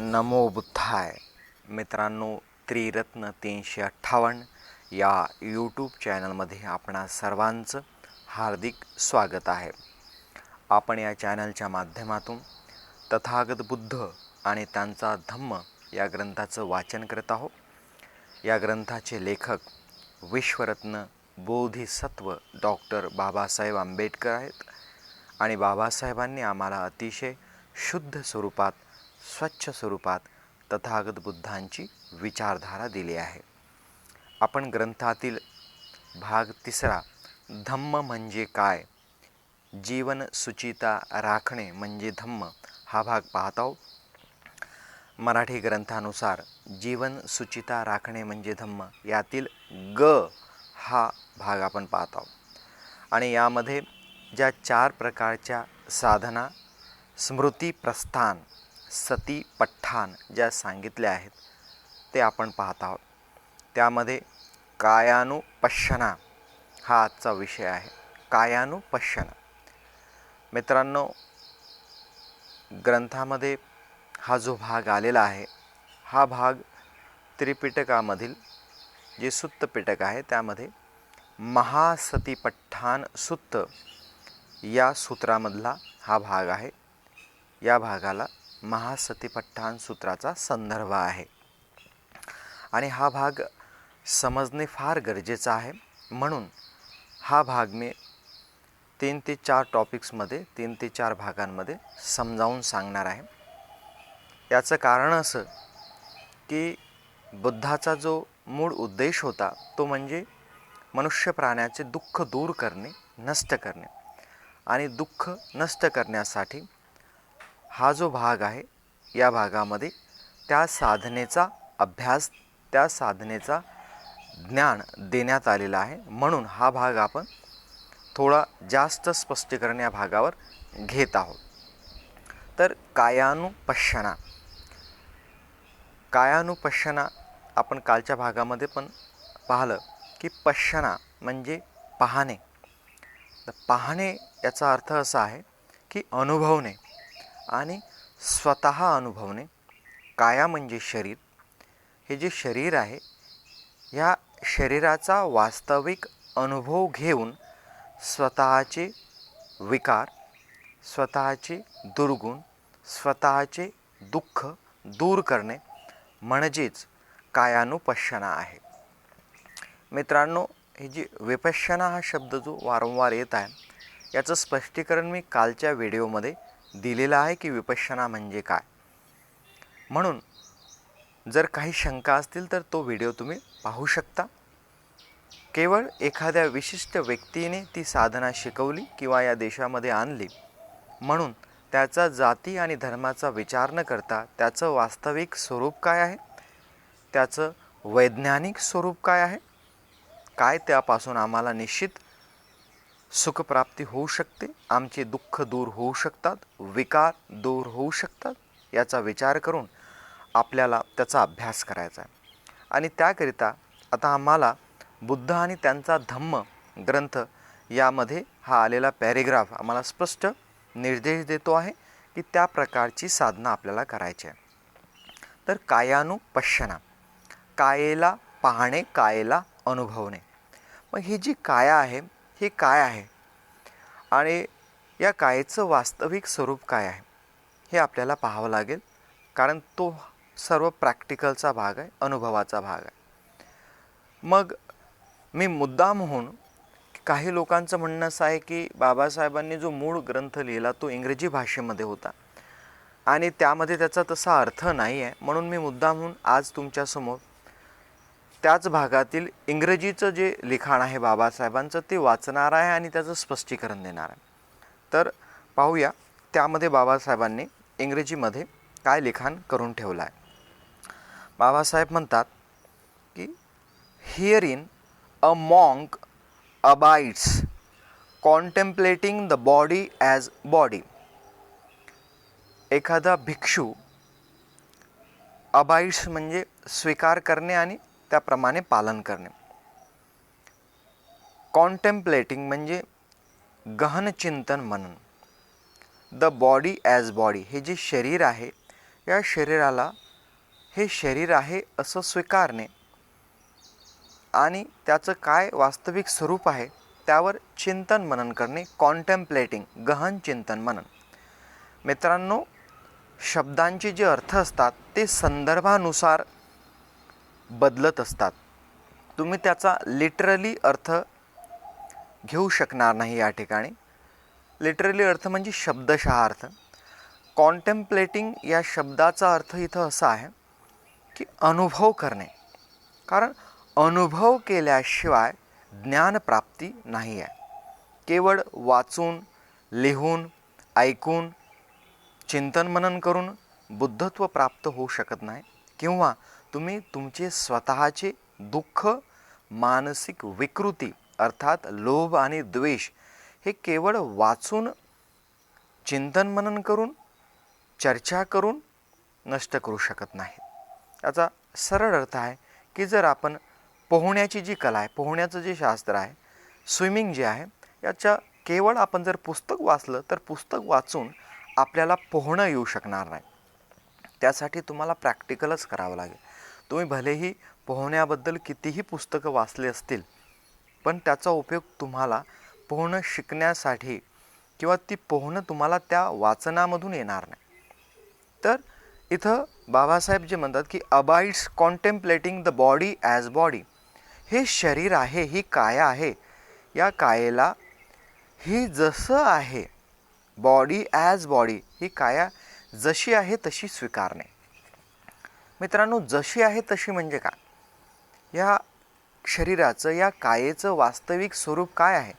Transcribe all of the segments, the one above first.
नमो बुद्धाय. मित्रांनो, त्रिरत्न 358 या यूट्यूब चॅनलमध्ये आपणा सर्वांचं हार्दिक स्वागत आहे. आपण या चॅनलच्या माध्यमातून तथागत बुद्ध आणि त्यांचा धम्म या ग्रंथाचं वाचन करत आहोत. या ग्रंथाचे लेखक विश्वरत्न बोधिसत्व डॉक्टर बाबासाहेब आंबेडकर आहेत आणि बाबासाहेबांनी आम्हाला अतिशय शुद्ध स्वरूपात, स्वच्छ स्वरूपात तथागत बुद्धांची विचारधारा दिली आहे. आपण ग्रंथातील भाग 3 धम्म म्हणजे काय, जीवन सुचिता राखणे म्हणजे धम्म हा भाग पाहत आहोत. मराठी ग्रंथानुसार जीवन सुचिता राखणे म्हणजे धम्म यातील ग हा भाग आपण पाहत आहोत आणि यामध्ये ज्या 4 प्रकारच्या साधना स्मृती प्रस्थान सती पठ्ठान ज्या सांगितल्या आहेत ते आपण पाहत आहोत. त्यामध्ये कायानुपश्यना हा आजचा विषय आहे. कायानुपश्यना मित्रांनो, ग्रंथामध्ये हा जो भाग आलेला आहे हा भाग त्रिपिटकामधील जे सुत्त पिटक आहे त्यामध्ये महासतीपठ्ठान सुत्त या सूत्रामधला हा भाग आहे. या भागाला महासतीपठ्ठान सूत्राचा संदर्भ आहे आणि हा भाग समजणे फार गरजेचा आहे. म्हणून हा भाग मी 3 ते 4 टॉपिक्समध्ये 3 ते 4 भागांमध्ये समजावून सांगणार आहे. याचं कारण असं की बुद्धाचा जो मूळ उद्देश होता तो म्हणजे मनुष्य प्राण्याचे दुःख दूर करणे, नष्ट करणे आणि दुःख नष्ट करण्यासाठी हा जो भाग आहे या भागामध्ये त्या साधनेचा अभ्यास, त्या साधनेचा ज्ञान देण्यात आलेला आहे. म्हणून हा भाग आपण थोडा जास्त स्पष्टीकरण या भागावर घेत आहोत. तर कायानुपश्यना, कायानुपश्यना आपण कालच्या भागामध्ये पण पाहिलं की पश्यना म्हणजे पाहणे. तर पाहणे याचा अर्थ असा आहे की अनुभवणे आणि स्वतः अनुभवणे. काया म्हणजे शरीर. हे जे शरीर आहे ह्या शरीराचा वास्तविक अनुभव घेऊन स्वतःचे विकार, स्वतःचे दुर्गुण, स्वतःचे दुःख दूर करणे म्हणजेच कायानुपश्यना आहे. मित्रांनो, हे जी विपश्यना हा शब्द जो वारंवार येत आहे याचं स्पष्टीकरण मी कालच्या व्हिडिओमध्ये दिलेलं आहे की विपश्यना म्हणजे काय. म्हणून जर काही शंका असतील तर तो व्हिडिओ तुम्ही पाहू शकता. केवळ एखाद्या विशिष्ट व्यक्तीने ती साधना शिकवली किंवा या देशामध्ये आणली म्हणून त्याचा जाती आणि धर्माचा विचार न करता त्याचं वास्तविक स्वरूप काय आहे, त्याचं वैज्ञानिक स्वरूप काय आहे, काय त्यापासून आम्हाला निश्चित सुखप्राप्ती होऊ शकते, आमचे दुःख दूर होऊ शकतात, विकार दूर होऊ शकतात, याचा विचार करून आपल्याला त्याचा अभ्यास करायचा आहे. आणि त्याकरिता आता आम्हाला बुद्ध आणि त्यांचा धम्म ग्रंथ यामध्ये हा आलेला पॅरेग्राफ आम्हाला स्पष्ट निर्देश देतो आहे की त्या प्रकारची साधना आपल्याला करायची आहे. तर कायानुपश्यना, कायेला पाहणे, कायेला अनुभवणे. मग ही जी काया आहे हे काय आहे आणि या कायेचं वास्तविक स्वरूप काय आहे हे आपल्याला पाहावं लागेल, कारण तो सर्व प्रॅक्टिकलचा भाग आहे, अनुभवाचा भाग आहे. मग मी मुद्दाम म्हणून काही लोकांचं म्हणणं असं आहे की बाबासाहेबांनी जो मूळ ग्रंथ लिहिला तो इंग्रजी भाषेमध्ये होता आणि त्यामध्ये त्याचा तसा अर्थ नाही आहे. म्हणून मी मुद्दाम म्हणून आज तुमच्यासमोर त्याच भागातील इंग्रजीचं जे लिखाण आहे बाबासाहेबांचं ते वाचणार आहे आणि त्याचं स्पष्टीकरण देणार आहे. तर पाहूया त्यामध्ये बाबासाहेबांनी इंग्रजीमध्ये काय लिखाण करून ठेवलं आहे. बाबासाहेब म्हणतात की here a monk abides contemplating the body as body. एखादा भिक्षू, अबाइड्स म्हणजे स्वीकार करणे आणि त्याप्रमाणे पालन करणे. कॉन्टेम्प्लेटिंग म्हणजे गहन चिंतन म्हणून. द बॉडी ॲज बॉडी, हे जे शरीर आहे या शरीराला हे शरीर आहे असं स्वीकारणे आणि त्याचं काय वास्तविक स्वरूप आहे त्यावर चिंतन मनन करणे, कॉन्टेम्प्लेटिंग, गहन चिंतन मनन. मित्रांनो, शब्दांचे जे अर्थ असतात ते संदर्भानुसार बदलत असतात. तुम्ही त्याचा लिटरली अर्थ घेऊ शकणार नाही या ठिकाणी. लिटरली अर्थ म्हणजे शब्दशः अर्थ. कॉन्टेम्प्लेटिंग या शब्दाचा अर्थ इथं असा आहे की अनुभव करणे. कारण अनुभव केल्याशिवाय ज्ञानप्राप्ती नाही आहे. केवळ वाचून, लिहून, ऐकून, चिंतन मनन करून बुद्धत्व प्राप्त होऊ शकत नाही. किंवा तुम्ही तुमचे स्वतःचे दुःख, मानसिक विकृती अर्थात लोभ आणि द्वेष हे केवळ वाचून, चिंतन मनन करून, चर्चा करून नष्ट करू शकत नाही. याचा सरळ अर्थ आहे की जर आपण पोहण्याची जी कला आहे, पोहण्याचं जे शास्त्र आहे, स्विमिंग जे आहे, याच्या केवळ आपण जर पुस्तक वाचलं तर पुस्तक वाचून आपल्याला पोहणं येऊ शकणार नाही. त्यासाठी तुम्हाला प्रॅक्टिकलच करावं लागेल. तुम्ही भलेही पोहण्याबद्दल कितीही पुस्तकं वाचले असतील पण त्याचा उपयोग तुम्हाला पोहणं शिकण्यासाठी किंवा ती पोहणं तुम्हाला त्या वाचनामधून येणार नाही. तर इथं बाबासाहेब जे म्हणतात की abides contemplating the body as body. हे शरीर आहे, ही काया आहे, या कायेला ही जसं आहे, बॉडी ॲज बॉडी, ही काया जशी आहे तशी स्वीकारणे. मित्रांनो, जशी आहे तशी म्हणजे काय? या शरीराचं, या कायेचं वास्तविक स्वरूप काय आहे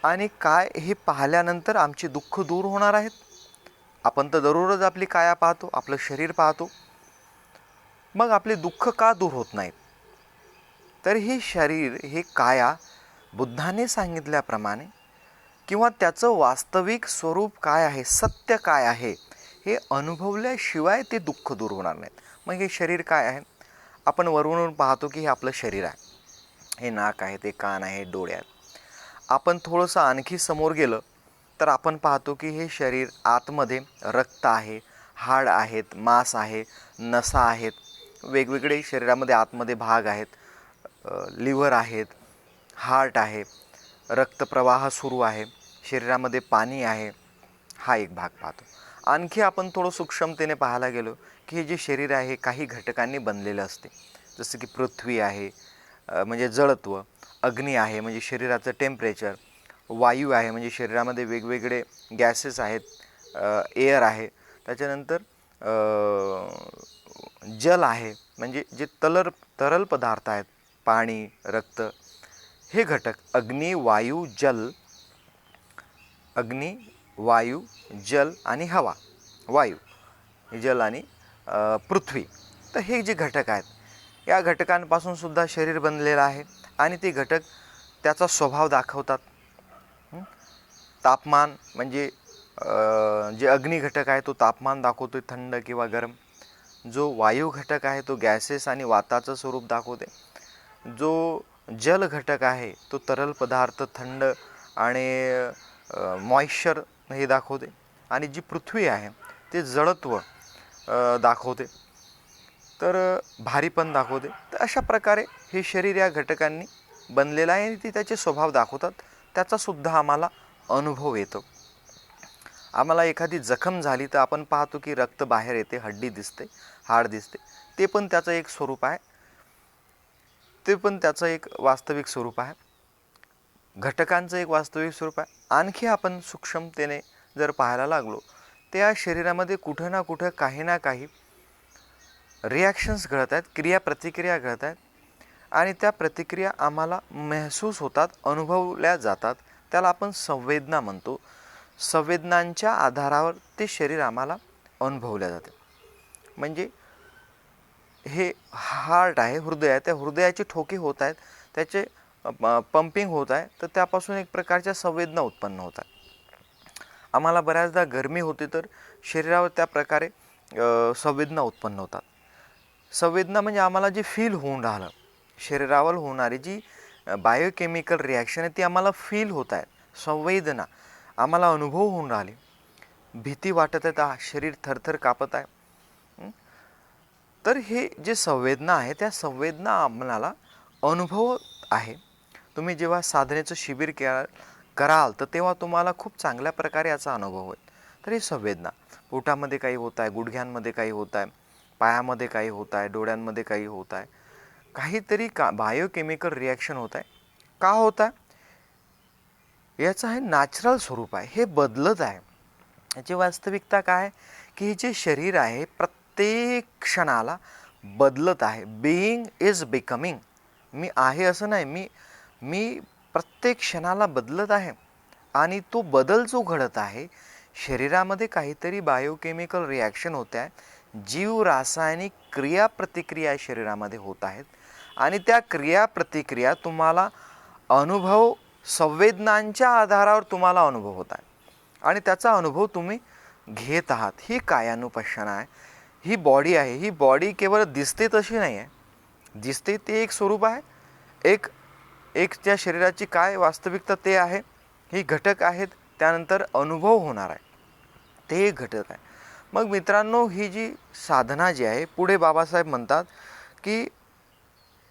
आणि काय हे पाहिल्यानंतर आमची दुःख दूर होणार आहेत. आपण तर दररोज आपली काया पाहतो, आपलं शरीर पाहतो, मग आपले दुःख का दूर होत नाहीत? तर हे शरीर, हे काया बुद्धाने सांगितल्याप्रमाणे किंवा त्याचं वास्तविक स्वरूप काय आहे, सत्य काय आहे, हे अनुभवल्याशिवाय ते दुःख दूर होणार नाहीत. मग हे शरीर काय आहे? आपण वरून पाहतो की हे आपलं शरीर आहे, हे नाक आहे, ते कान आहे, डोळे आहेत. आपण थोडंसं आणखी समोर गेलं तर आपण पाहतो की हे शरीर आतमध्ये रक्त आहे, हाड आहेत, मांस आहे, नसा आहेत, वेगवेगळे शरीरामध्ये आतमध्ये भाग आहेत, लिव्हर आहेत, हार्ट आहे, रक्तप्रवाह सुरू आहे, शरीरामध्ये पाणी आहे, हा एक भाग पाहतो. आणखी आपण थोडं सूक्ष्मतेने पाहायला गेलो की हे जे शरीर आहे काही घटकांनी बनलेलं असते. जसं की पृथ्वी आहे म्हणजे जडत्व, अग्नी आहे म्हणजे शरीराचं टेम्परेचर, वायू आहे म्हणजे शरीरामध्ये वेगवेगळे गॅसेस आहेत, एअर आहे, त्याच्यानंतर जल आहे म्हणजे जे तरल पदार्थ आहेत, पाणी, रक्त, हे घटक अग्नी, वायू, जल आणि हवा. वायू, जल आणि पृथ्वी. तर हे जे घटक आहेत, या घटकांपासून सुद्धा शरीर बनलेलं आहे आणि ते घटक त्याचा स्वभाव दाखवतात. तापमान म्हणजे जे अग्नी घटक आहे तो तापमान दाखवतो, थंड किंवा गरम. जो वायू घटक आहे तो गॅसेस आणि वाताचं स्वरूप दाखवते. जो जल घटक आहे तो तरल पदार्थ, थंड आणि मॉइश्चर हे दाखवते. आणि जी पृथ्वी आहे ते जडत्व दाखवते, तर भारीपण दाखवते. तर अशा प्रकारे हे शरीर या घटकांनी बनलेलं आहे आणि ते त्याचे स्वभाव दाखवतात. त्याचासुद्धा आम्हाला अनुभव येतो. आम्हाला एखादी जखम झाली तर आपण पाहतो की रक्त बाहेर येते, हड्डी दिसते, हाड दिसते. ते पण त्याचं एक स्वरूप आहे, ते पण त्याचं एक वास्तविक स्वरूप आहे, घटकांचं एक वास्तविक स्वरूप आहे. आणखी आपण सूक्ष्मतेने जर पाहायला लागलो त्या शरीरामध्ये कुठं ना कुठं काही ना काही रिॲक्शन्स घडत आहेत, क्रिया-प्रतिक्रिया घडत आहेत आणि त्या प्रतिक्रिया आम्हाला महसूस होतात, अनुभवल्या जातात. त्याला आपण संवेदना म्हणतो. संवेदनांच्या आधारावर ते शरीर आम्हाला अनुभवल्या जाते. म्हणजे हे हार्ट आहे, हृदय आहे, त्या हृदयाचे ठोके होत आहेत, त्याचे पंपिंग होत आहे, तर त्यापासून एक प्रकारच्या संवेदना उत्पन्न होत आहेत. आम्हाला बऱ्याचदा गरमी होते तर शरीरावर त्या प्रकारे संवेदना उत्पन्न होतात. संवेदना म्हणजे आम्हाला जे फील होऊन राहिलं, शरीरावर होणारी जी बायोकेमिकल रिॲक्शन आहे ती आम्हाला फील होत आहे. संवेदना आम्हाला अनुभव होऊन राहिले, भीती वाटत आहे, शरीर थरथर कापत आहे, तर हे जे संवेदना आहे त्या संवेदना आपल्याला अनुभव आहे. तुम्ही जेव्हा साधनेचं शिबिर कराल तर तेव्हा तुम्हाला खूप चांगल्या प्रकारे याचा अनुभव होईल. तर ही संवेदना, पोटामध्ये काही होत आहे, गुडघ्यांमध्ये काही होत आहे, पायामध्ये काही होत आहे, डोळ्यांमध्ये काही होत आहे, काहीतरी बायोकेमिकल रिॲक्शन होत आहे. का होत आहे? याचं हे नॅचरल स्वरूप आहे, हे बदलत आहे. याची वास्तविकता काय की जे शरीर आहे प्रत्येक क्षणाला बदलत आहे. Being is becoming. मी आहे असं नाही, मी प्रत्येक क्षणाला बदलत आहे. आणि तो बदल जो घडत आहे, शरीरामध्ये काहीतरी बायोकेमिकल रिॲक्शन होत आहे, जीव रासायनिक क्रियाप्रतिक्रिया शरीरामध्ये होत आहेत. आणि त्या क्रियाप्रतिक्रिया तुम्हाला अनुभव, संवेदनांच्या आधारावर तुम्हाला अनुभव होत आहे आणि त्याचा अनुभव तुम्ही घेत आहात. ही कायानुपश्यना आहे. ही बॉडी आहे. ही बॉडी केवळ दिसते तशी नाही आहे. दिसते ते एक स्वरूप आहे, एक त्या शरीराची काय वास्तविकता ते आहे, ही घटक आहेत. त्यानंतर अनुभव होणार आहे ते एक घटक आहे. मग मित्रांनो, ही जी साधना जी आहे, पुढे बाबासाहेब म्हणतात की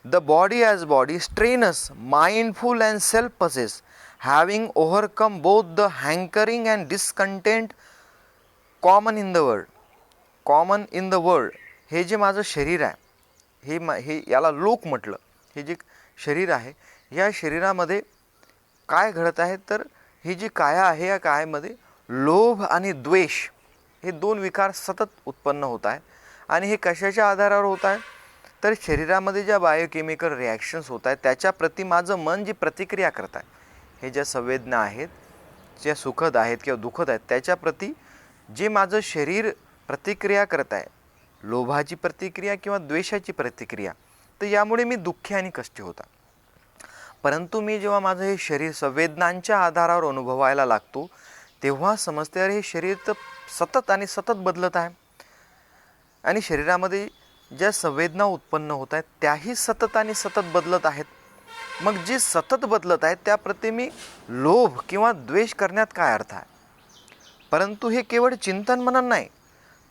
the body as body strenuous mindful and self possessed having overcome both the hankering and discontent common in the world. हे जे माझं शरीर आहे, हे याला लोक म्हटलं, हे जे शरीर आहे, या शरीरामध्ये काय घडत आहे तर ही जी काया आहे, या कायामध्ये लोभ आणि द्वेष हे दोन विकार सतत उत्पन्न होत आहे. आणि हे कशाच्या आधारावर होत आहे तर शरीरामध्ये ज्या बायोकेमिकल रिॲक्शन्स होत आहेत त्याच्याप्रती माझं मन जी प्रतिक्रिया करत आहे, हे ज्या संवेदना आहेत, ज्या सुखद आहेत किंवा दुःखद आहेत, त्याच्याप्रती जे माझं शरीर प्रतिक्रिया करत आहे, लोभाची प्रतिक्रिया किंवा द्वेषाची प्रतिक्रिया, तर यामुळे मी दुःखी आणि कष्टी होता. परंतु मी जेव्हा माझं हे शरीर संवेदनांच्या आधारावर अनुभवायला लागतो तेव्हा समजते अरे हे शरीर तर सतत आणि सतत बदलत आहे. आणि शरीरामध्ये ज्या संवेदना उत्पन्न होत आहेत त्याही सतत आणि सतत बदलत आहेत. मग जे सतत बदलत आहेत त्याप्रती मी लोभ किंवा द्वेष करण्यात काय अर्थ आहे? परंतु हे केवळ चिंतन मनन नाही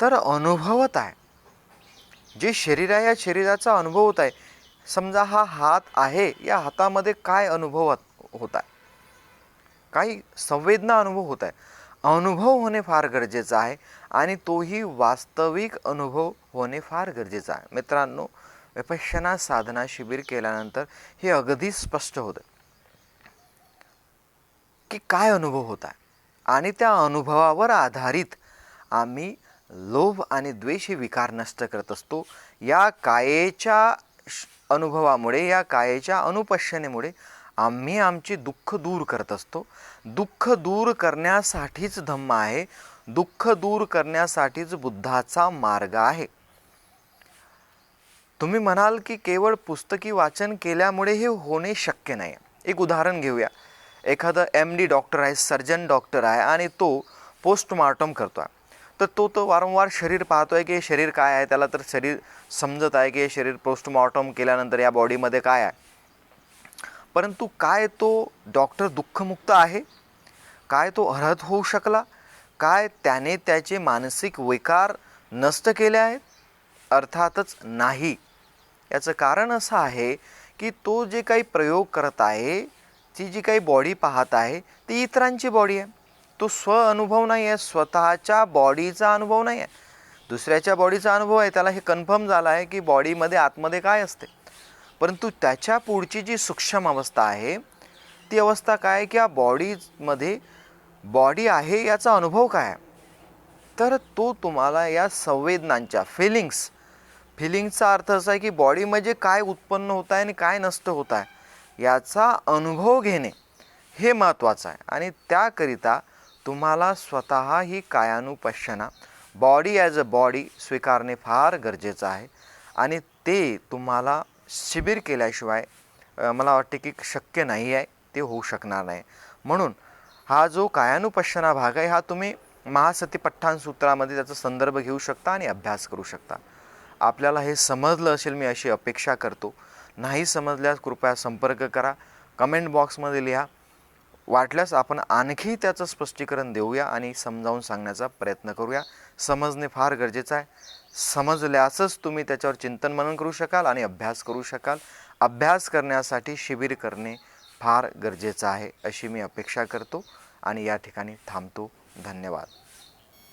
तर अनुभवत आहे. जे शरीर आहे, या शरीराचा अनुभव होत आहे. समजा हा हात आहे, या हातामध्ये काय अनुभव होत आहे, काही संवेदना अनुभव होत आहे. अनुभव होणे फार गरजेचं आहे आणि तोही वास्तविक अनुभव होणे फार गरजेचं आहे. मित्रांनो, विपश्यना साधना शिबिर केल्यानंतर हे अगदी स्पष्ट होतं की काय अनुभव होत आहे. आणि त्या अनुभवावर आधारित आम्ही लोभ आणि द्वेष हे विकार नष्ट करत असतो. या कायेच्या अनुभवामुळे, या कायेच्या अनुपश्यनेमुळे आम्ही आमचे दुःख दूर करत असतो. दुःख दूर करण्यासाठीच धम्म आहे, दुःख दूर करण्यासाठीच बुद्धाचा मार्ग आहे. तुम्ही म्हणाल की केवळ पुस्तकी वाचन केल्यामुळे हे होणे शक्य नाही. एक उदाहरण घेऊया. एखादा MD डॉक्टर आहे, सर्जन डॉक्टर आहे आणि तो पोस्टमॉर्टम करतो आहे. तर तो वारंवार शरीर पाहतो आहे की हे शरीर काय आहे, त्याला तर शरीर समजत आहे की हे शरीर पोस्टमॉर्टम केल्यानंतर या बॉडीमध्ये काय आहे. परंतु काय तो डॉक्टर दुःखमुक्त आहे? काय तो अर्हत होऊ शकला? काय त्याने त्याचे मानसिक विकार नष्ट केले आहेत? अर्थातच नाही. याचं कारण असं आहे की तो जे काही प्रयोग करत आहे, ती जी काही बॉडी पाहत आहे ती इतरांची बॉडी आहे. तो अनुभव नाही आहे, स्वतःच्या बॉडीचा अनुभव नाही आहे, दुसऱ्याच्या बॉडीचा अनुभव आहे. त्याला हे कन्फर्म झालं आहे की बॉडीमध्ये आतमध्ये काय असते. परंतु त्याच्या पुढची जी सूक्ष्म अवस्था आहे ती अवस्था काय की या बॉडीमध्ये बॉडी आहे याचा अनुभव काय आहे. तर तो तुम्हाला या संवेदनांच्या फिलिंग्सचा अर्थ असा आहे की बॉडीमध्ये काय उत्पन्न होत आहे आणि काय नष्ट होत आहे याचा अनुभव घेणे हे महत्त्वाचं आहे. आणि त्याकरिता तुम्हाला स्वतः ही कायानुपश्यना, बॉडी ॲज अ बॉडी स्वीकारणे फार गरजेचं आहे. आणि ते तुम्हाला शिबिर केल्याशिवाय मला वाटते की शक्य नाही आहे, ते होऊ शकणार नाही. म्हणून हा जो कायानुपश्यना भाग आहे हा तुम्ही महासतिपट्ठाण सूत्रामध्ये त्याचा संदर्भ घेऊ शकता आणि अभ्यास करू शकता. आपल्याला हे समजलं असेल मी अशी अपेक्षा करतो. नाही समजल्यास कृपया संपर्क करा, कमेंट बॉक्समध्ये लिहा. वाटल्यास आपण आणखी त्याचं स्पष्टीकरण देऊया आणि समजावून सांगण्याचा प्रयत्न करूया. समजणे फार गरजेचं आहे. समजल्यासच तुम्ही त्याच्यावर चिंतन मनन करू शकाल आणि अभ्यास करू शकाल. अभ्यास करण्यासाठी शिबिर करणे फार गरजेचं आहे अशी मी अपेक्षा करतो आणि या ठिकाणी थांबतो. धन्यवाद.